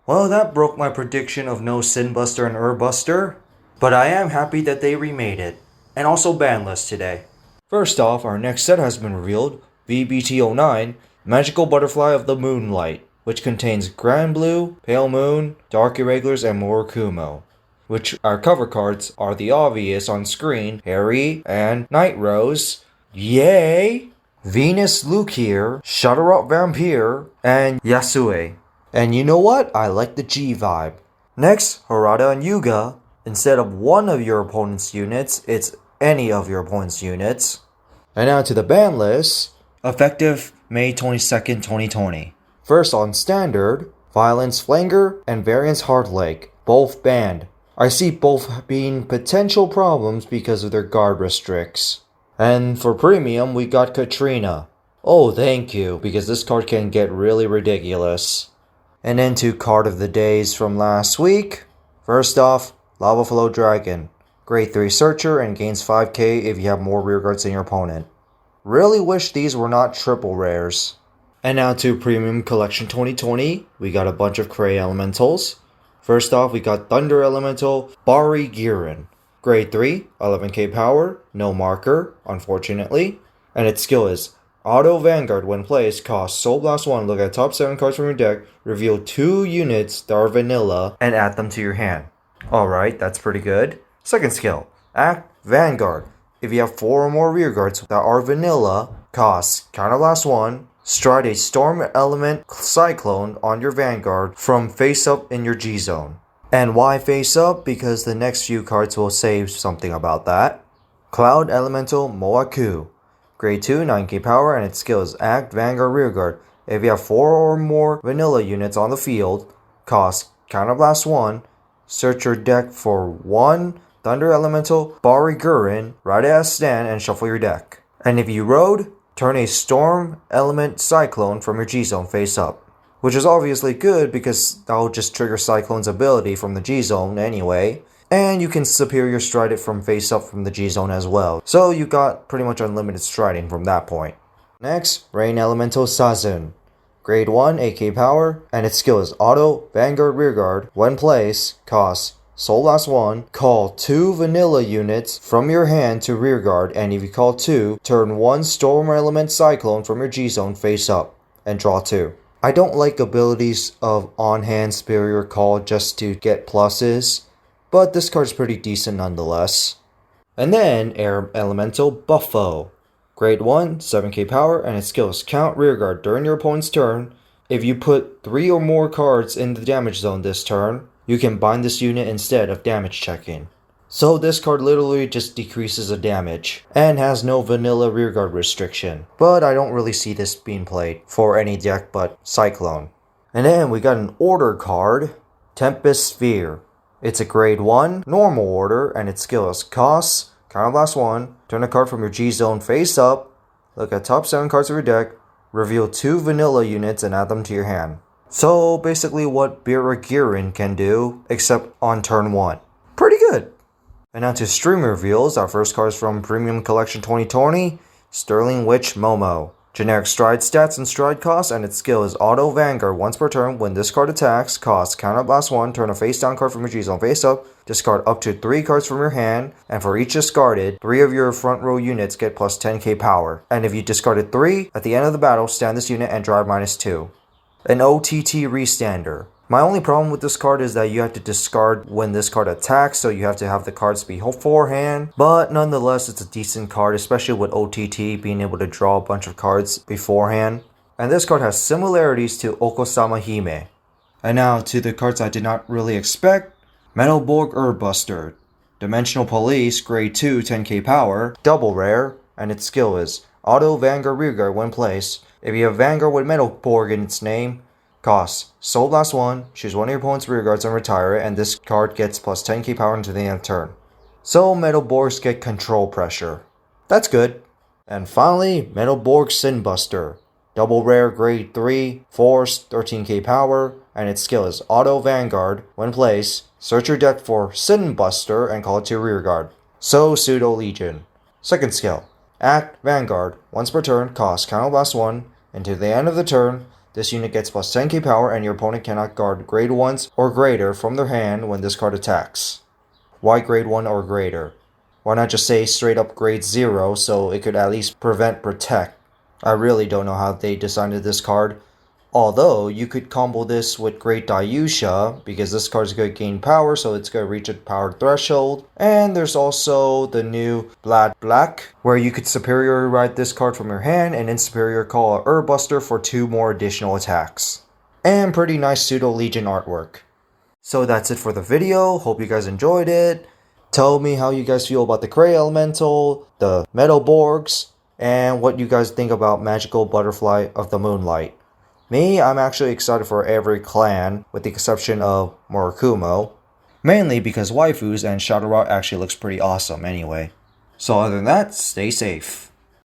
Well, that broke my prediction of no Sinbuster and Urbuster, but I am happy that they remade it, and also banless today. First off, our next set has been revealed, VBT09, Magical Butterfly of the Moonlight, which contains Grand Blue, Pale Moon, Dark Irregulars, and Murakumo. Which our cover cards are the obvious on screen, Harry and Night Rose. Yay! Venus Lukier, Shutterot Vampire, and Yasue. And you know what? I like the G vibe. Next, Harada and Yuga. Instead of one of your opponent's units, it's any of your opponent's units. And now to the ban list. Effective May 22nd, 2020. First on Standard, Violence Flanger and Variance Heartleg. Both banned. I see both being potential problems because of their guard restricts. And for Premium, we got Katrina. Oh, thank you, because this card can get really ridiculous. And then to card of the days from last week. First off, Lava Flow Dragon. Grade 3 Searcher and gains 5k if you have more rearguards than your opponent. Really wish these were not triple rares. And now to Premium Collection 2020, we got a bunch of Cray Elementals. First off, we got Thunder Elemental Bari Girin. Grade 3, 11k power, no marker, unfortunately. And its skill is Auto Vanguard when placed, costs Soul Blast 1, look at top 7 cards from your deck, reveal 2 units that are vanilla, and add them to your hand. Alright, that's pretty good. Second skill, Act Vanguard. If you have 4 or more rearguards that are vanilla, costs Counterblast 1, stride a Storm Element Cyclone on your Vanguard from face up in your G zone. And why face up? Because the next few cards will say something about that. Cloud Elemental Moaku. Grade 2, 9k power, and its skill is Act Vanguard Rearguard. If you have 4 or more vanilla units on the field, cost Counterblast 1, search your deck for 1 Thunder Elemental Bari Gurin, write it as stand, and shuffle your deck. And if you road, turn a Storm Element Cyclone from your G-Zone face up. Which is obviously good because that'll just trigger Cyclone's ability from the G-Zone anyway. And you can Superior Stride it from face up from the G-Zone as well. So you got pretty much unlimited striding from that point. Next, Rain Elemental Sazun. Grade 1, 8k power, and its skill is Auto Vanguard Rearguard. When placed, costs Soul Blast 1, call 2 vanilla units from your hand to Rearguard, and if you call 2, turn 1 Storm Element Cyclone from your G-Zone face up, and draw 2. I don't like abilities of on-hand Superior Call just to get pluses, but this card's pretty decent nonetheless. And then Air Elemental Buffo. Grade 1, 7k power, and its skill is Count Rearguard during your opponent's turn. If you put 3 or more cards in the damage zone this turn, you can bind this unit instead of damage checking. So this card literally just decreases the damage, and has no vanilla rearguard restriction. But I don't really see this being played for any deck but Cyclone. And then we got an order card, Tempest Sphere. It's a grade 1, normal order, and its skill is costs, Counterblast 1, turn a card from your G-Zone face up, look at top 7 cards of your deck, reveal 2 vanilla units and add them to your hand. So basically what Biragirin can do, except on turn 1. Pretty good! And now to stream reveals, our first card is from Premium Collection 2020, Sterling Witch Momo. Generic stride stats and stride costs, and its skill is Auto Vanguard once per turn. When this card attacks, costs Counterblast 1, turn a face down card from your G-Zone face up, discard up to 3 cards from your hand, and for each discarded, 3 of your front row units get plus 10k power. And if you discarded 3, at the end of the battle, stand this unit and drive -2. An OTT Restander. My only problem with this card is that you have to discard when this card attacks, so you have to have the cards be beforehand. But nonetheless, it's a decent card, especially with OTT being able to draw a bunch of cards beforehand. And this card has similarities to Okosama Hime. And now to the cards I did not really expect. Metalborg Buster. Dimensional Police, grade 2, 10k power, double rare, and its skill is Auto Vanguard Rearguard when placed. If you have Vanguard with Metalborg in its name, costs Soul Blast 1, choose one of your opponent's rearguards and retire it, and this card gets plus 10k power into the end of turn. So Metalborgs get control pressure. That's good. And finally, Metalborg Sinbuster. Double rare, grade 3, force, 13k power, and its skill is Auto Vanguard. When placed, search your deck for Sinbuster and call it to your rearguard. So Pseudo Legion. Second skill, Act Vanguard. Once per turn, cost Counterblast 1, and to the end of the turn, This unit gets plus 10k power and your opponent cannot guard grade 1s or greater from their hand when this card attacks. Why grade 1 or greater? Why not just say straight up grade 0 so it could at least prevent protect? I really don't know how they designed this card. Although, you could combo this with Great Dayusha, because this card is going to gain power, so it's going to reach a power threshold. And there's also the new Black, where you could Superior Ride this card from your hand, and in Superior call a Buster for 2 more additional attacks. And pretty nice Pseudo Legion artwork. So that's it for the video, hope you guys enjoyed it. Tell me how you guys feel about the Cray Elemental, the Metalborgs, and what you guys think about Magical Butterfly of the Moonlight. Me, I'm actually excited for every clan, with the exception of Murakumo. Mainly because waifus and Shadowrot actually looks pretty awesome anyway. So other than that, stay safe.